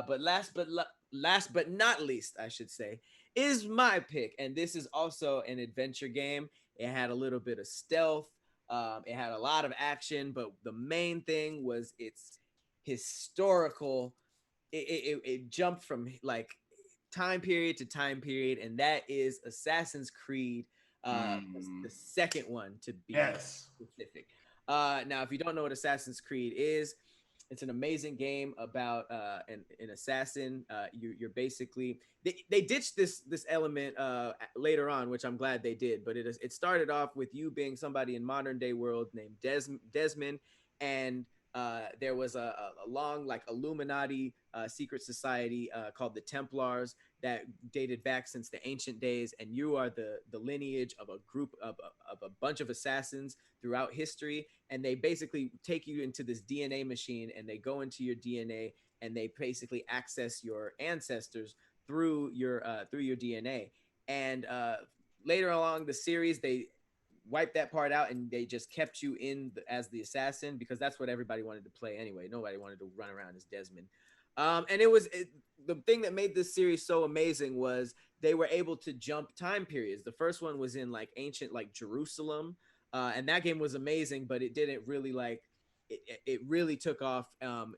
But last but not least, I should say, is my pick, and this is also an adventure game. It had a little bit of stealth. It had a lot of action, but the main thing was its historical. It jumped from like time period to time period, and that is Assassin's Creed, the second one to be Yes. specific. Now, if you don't know what Assassin's Creed is, it's an amazing game about an assassin. You're basically they ditched this element later on, which I'm glad they did. But it started off with you being somebody in modern day world named Desmond, and there was a long like Illuminati secret society called the Templars that dated back since the ancient days, and you are the lineage of a group of a bunch of assassins throughout history, and they basically take you into this DNA machine, and they go into your DNA, and they basically access your ancestors through your DNA. And later along the series, they wiped that part out, and they just kept you as the assassin, because that's what everybody wanted to play anyway. Nobody wanted to run around as Desmond. And the thing that made this series so amazing was they were able to jump time periods. The first one was in like ancient like Jerusalem, and that game was amazing, but it didn't really like it really took off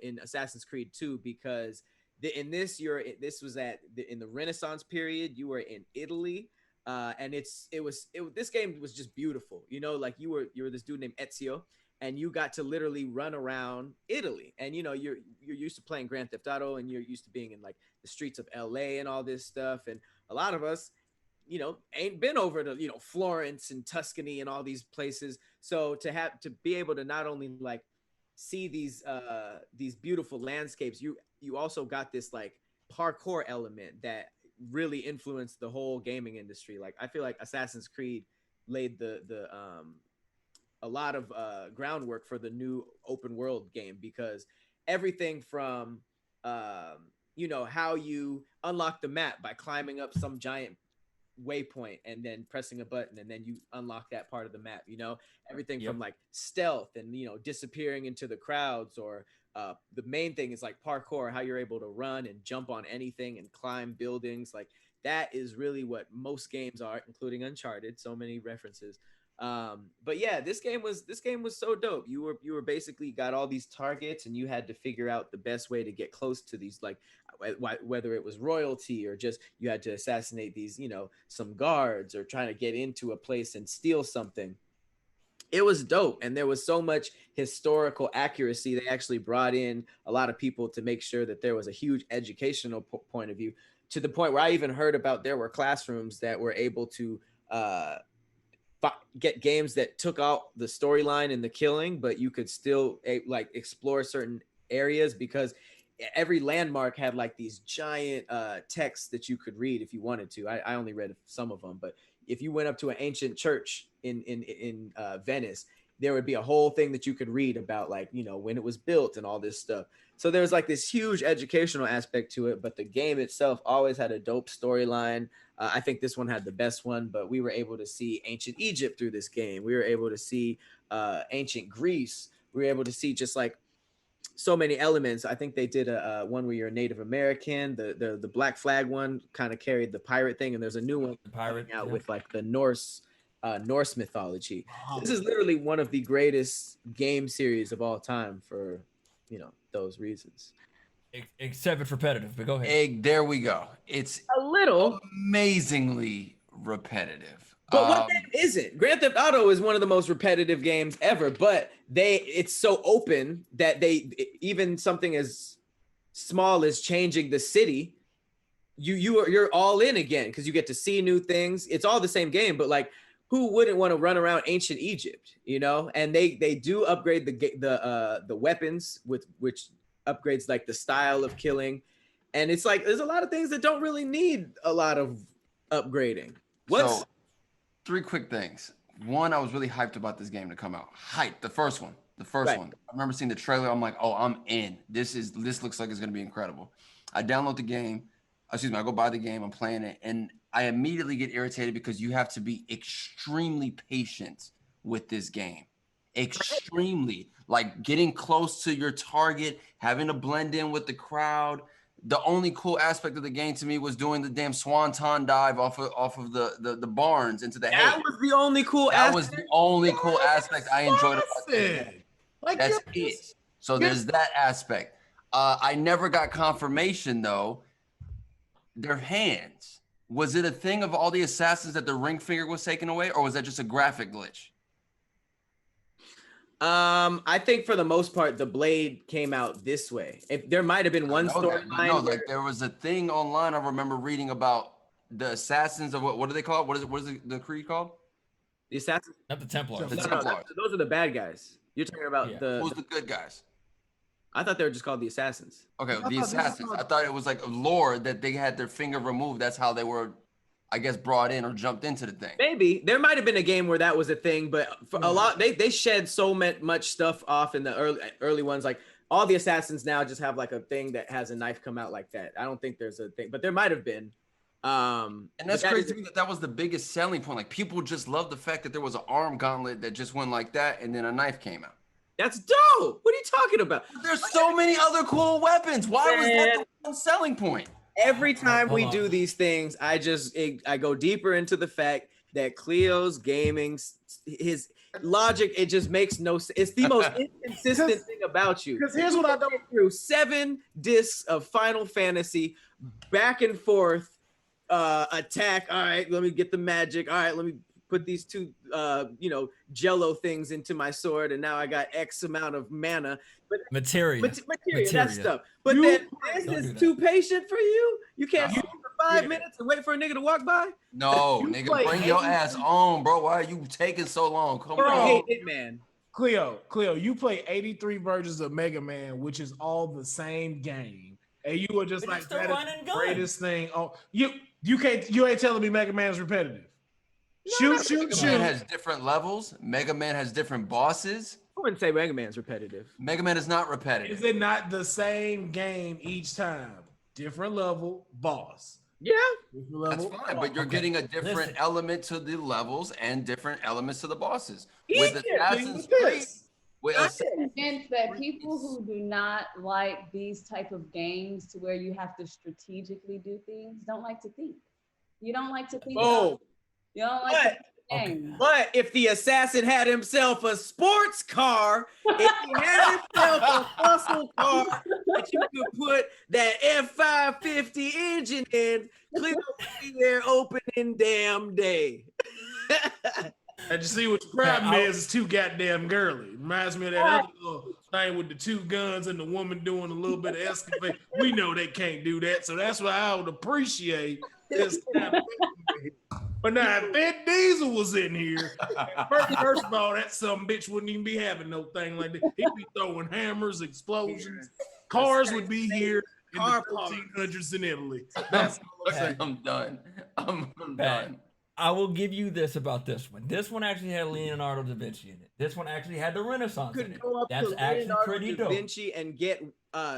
in Assassin's Creed 2, because in this this was in the Renaissance period. You were in Italy, and this game was just beautiful. You know, like you were this dude named Ezio, and you got to literally run around Italy. And you know, you're used to playing Grand Theft Auto, and you're used to being in like the streets of LA and all this stuff. And a lot of us, you know, ain't been over to, you know, Florence and Tuscany and all these places. So to be able to not only like see these beautiful landscapes, you also got this like parkour element that really influenced the whole gaming industry. Like I feel like Assassin's Creed laid the a lot of groundwork for the new open world game, because everything from you know, how you unlock the map by climbing up some giant waypoint and then pressing a button, and then you unlock that part of the map. You know, everything Yep. from like stealth and, you know, disappearing into the crowds, or the main thing is like parkour, how you're able to run and jump on anything and climb buildings. Like that is really what most games are, including Uncharted. So many references. But yeah, this game was so dope. You were basically got all these targets, and you had to figure out the best way to get close to these, like whether it was royalty or just you had to assassinate these, you know, some guards, or trying to get into a place and steal something. It was dope, and there was so much historical accuracy. They actually brought in a lot of people to make sure that there was a huge educational point of view, to the point where I even heard about there were classrooms that were able to uh get games that took out the storyline and the killing, but you could still like explore certain areas, because every landmark had like these giant texts that you could read if you wanted to. I only read some of them, but if you went up to an ancient church in Venice, there would be a whole thing that you could read about, like, you know, when it was built and all this stuff. So there was like this huge educational aspect to it, but the game itself always had a dope storyline. I think this one had the best one, but we were able to see ancient Egypt through this game. We were able to see ancient Greece. We were able to see just like so many elements. I think they did a one where you're a Native American. The Black Flag one kind of carried the pirate thing, and there's a new one The coming pirate. out Yep. with like the Norse mythology. This Wow. is literally one of the greatest game series of all time for, you know, those reasons. Except it's repetitive, but go ahead. Egg, there we go. It's A little. amazingly repetitive. But what game isn't? Grand Theft Auto is one of the most repetitive games ever, but it's so open that even something as small as changing the city, you're all in again, because you get to see new things. It's all the same game, but like, who wouldn't want to run around ancient Egypt, you know? And they do upgrade the weapons, with which upgrades like the style of killing. And it's like there's a lot of things that don't really need a lot of upgrading. So, three quick things. One, I was really hyped about this game to come out. Hyped. The first one. The first Right. one. I remember seeing the trailer. I'm like, oh, I'm in. This looks like it's gonna be incredible. I download the game. Excuse me, I go buy the game, I'm playing it, and I immediately get irritated because you have to be extremely patient with this game. Extremely. Like getting close to your target, having to blend in with the crowd. the only cool aspect of the game to me was doing the damn swanton dive off of the barns into the hay. That was the only cool That aspect. was the only cool aspect I enjoyed about this game. Like That's it. So there's that aspect. I never got confirmation though. Their hands. Was it a thing of all the assassins that the ring finger was taken away, or was that just a graphic glitch? I think for the most part, the blade came out this way. If there might have been one storyline. No, like there was a thing online I remember reading about the assassins of what do they call it? What is the creed called? The assassins. Not the Templars. The No, Templars. those are the bad guys. You're talking about Who's the good guys? I thought they were just called the assassins. Okay, the assassins. I thought it was like a lore that they had their finger removed. That's how they were, I guess, brought in or jumped into the thing. Maybe there might have been a game where that was a thing, but for a lot, they shed so much stuff off in the early ones. Like all the assassins now just have like a thing that has a knife come out like that. I don't think there's a thing, but there might have been. And that's crazy to me that was the biggest selling point. Like people just love the fact that there was an arm gauntlet that just went like that, and then a knife came out. That's dope. What are you talking about? There's so many other cool weapons. Why was that the one selling point? Every time we do these things, I go deeper into the fact that Khleo gaming, his logic, it just makes no sense. It's the most inconsistent thing about you. Because here's what I don't through 7 discs of Final Fantasy, back and forth, attack. All right, let me get the magic. All right, let me put these 2 jello things into my sword, and now I got X amount of mana. But Materia, that stuff. But then this is too patient for you. You can't sit for 5 minutes and wait for a nigga to walk by. No, nigga, bring your ass on, bro. Why are you taking so long? Come on. I hate it, man. Cleo, you play 83 versions of Mega Man, which is all the same game, and you were just like, that is the greatest thing. Oh, you ain't telling me Mega Man is repetitive. Shoot. Mega Man has different levels. Mega Man has different bosses. I wouldn't say Mega Man's repetitive. Mega Man is not repetitive. Is it not the same game each time? Different level, boss. Yeah. That's fine, but you're getting a different element to the levels and different elements to the bosses. With Assassin's Creed, convinced that people who do not like these type of games to where you have to strategically do things don't like to think. You don't like to think. You don't like to think. But if the assassin had himself a sports car, if he had himself a muscle car that you could put that F550 engine in, Khleo would be there opening damn day. And you see what the problem is, it's too goddamn girly. Reminds me of that other little thing with the 2 guns and the woman doing a little bit of escapade. We know they can't do that, so that's why I would appreciate this kind of thing. But now, if Vin Diesel was in here, first of all, that some bitch wouldn't even be having no thing like that. He'd be throwing hammers, explosions. Cars would be here in the 1400s in Italy. That's all I'm saying. I'm done. I'm done. I will give you this about this one. This one actually had Leonardo da Vinci in it. This one actually had the Renaissance in it. That's actually pretty dope. Da Vinci and get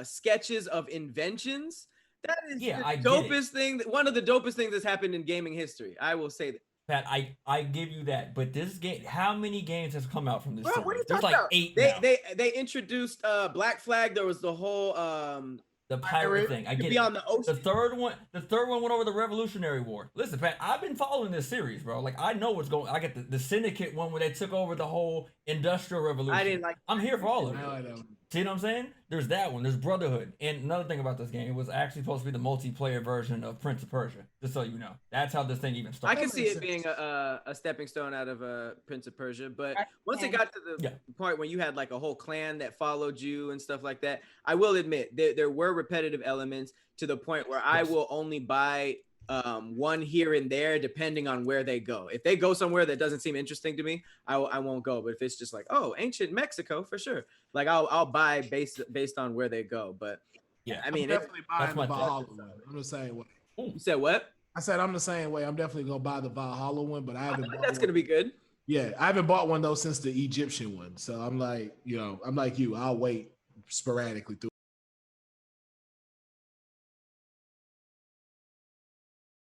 sketches of inventions. That is the I dopest thing. One of the dopest things that's happened in gaming history. I will say that. Pat, I give you that. But this game, how many games has come out from this? Bro, what are you There's talking like about? 8 now. They introduced Black Flag. There was the whole the pirate thing. I get it. On the ocean. The third one went over the Revolutionary War. Listen, Pat, I've been following this series, bro. Like I know what's going. I get the Syndicate one where they took over the whole Industrial Revolution. I didn't like. I'm here for all of it. See what I'm saying? There's that one. There's Brotherhood. And another thing about this game, it was actually supposed to be the multiplayer version of Prince of Persia. Just so you know, that's how this thing even started. I can see it being a stepping stone out of Prince of Persia, but once it got to the point when you had like a whole clan that followed you and stuff like that, I will admit there were repetitive elements to the point where I will only buy one here and there depending on where they go. If they go somewhere that doesn't seem interesting to me, I won't go. But if it's just like, oh, ancient Mexico, for sure, like I'll buy based on where they go. But yeah, I mean, I'm definitely buying the Valhalla one. I'm the same way. You said what? I said I'm the same way. I'm definitely gonna buy the Valhalla one, but I haven't. That's gonna be good. Yeah, I haven't bought one though since the Egyptian one. So I'm like, I'm like you. I'll wait sporadically through.